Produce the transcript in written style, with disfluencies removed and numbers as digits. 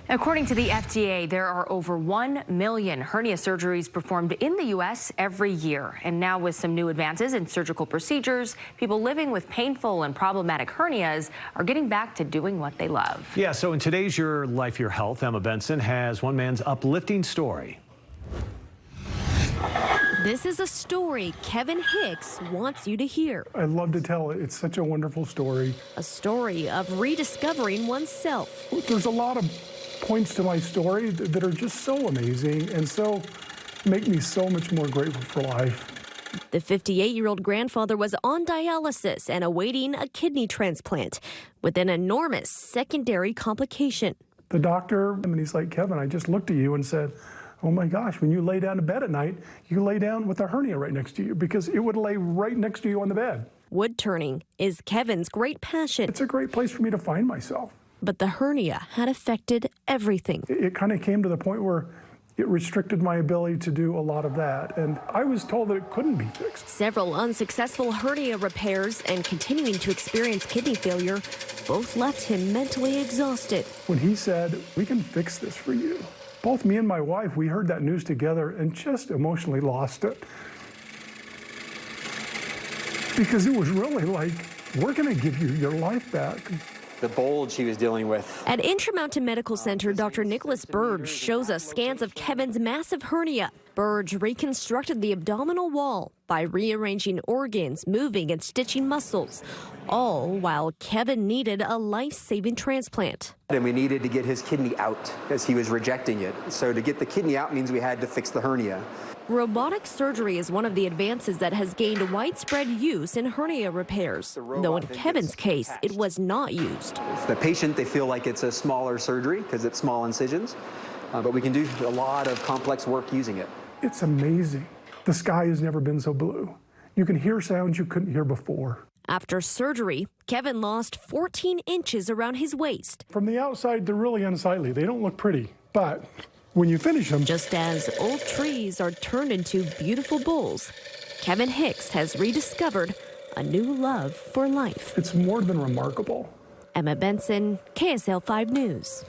According to the FDA, there are over 1 million hernia surgeries performed in the U.S. every year. And now with some new advances in surgical procedures, people living with painful and problematic hernias are getting back to doing what they love. Yeah, so in today's Your Life, Your Health, Emma Benson has one man's uplifting story. This is a story Kevin Hicks wants you to hear. I love to tell it. It's such a wonderful story. A story of rediscovering oneself. There's a lot of points to my story that are just so amazing and so make me so much more grateful for life. The 58-year-old grandfather was on dialysis and awaiting a kidney transplant with an enormous secondary complication. The doctor, and he's like, Kevin, I just looked at you and said, oh my gosh, when you lay down to bed at night, you lay down with a hernia right next to you because it would lay right next to you on the bed. Wood turning is Kevin's great passion. It's a great place for me to find myself. But the hernia had affected everything. It kind of came to the point where it restricted my ability to do a lot of that, and I was told that it couldn't be fixed. Several unsuccessful hernia repairs and continuing to experience kidney failure both left him mentally exhausted. When he said, we can fix this for you, both me and my wife, we heard that news together and just emotionally lost it. Because it was really like, we're going to give you your life back. The bulge he was dealing with. At Intermountain Medical Center, Dr. Nicholas Burge shows us scans of Kevin's massive hernia. Burge reconstructed the abdominal wall by rearranging organs, moving and stitching muscles, all while Kevin needed a life-saving transplant. And we needed to get his kidney out as he was rejecting it. So to get the kidney out means we had to fix the hernia. Robotic surgery is one of the advances that has gained widespread use in hernia repairs, though in Kevin's case, it was not used. The patient, they feel like it's a smaller surgery because it's small incisions, but we can do a lot of complex work using it. It's amazing. The sky has never been so blue. You can hear sounds you couldn't hear before. After surgery, Kevin lost 14 inches around his waist. From the outside, they're really unsightly. They don't look pretty, but when you finish them... Just as old trees are turned into beautiful bulls, Kevin Hicks has rediscovered a new love for life. It's more than remarkable. Emma Benson, KSL 5 News.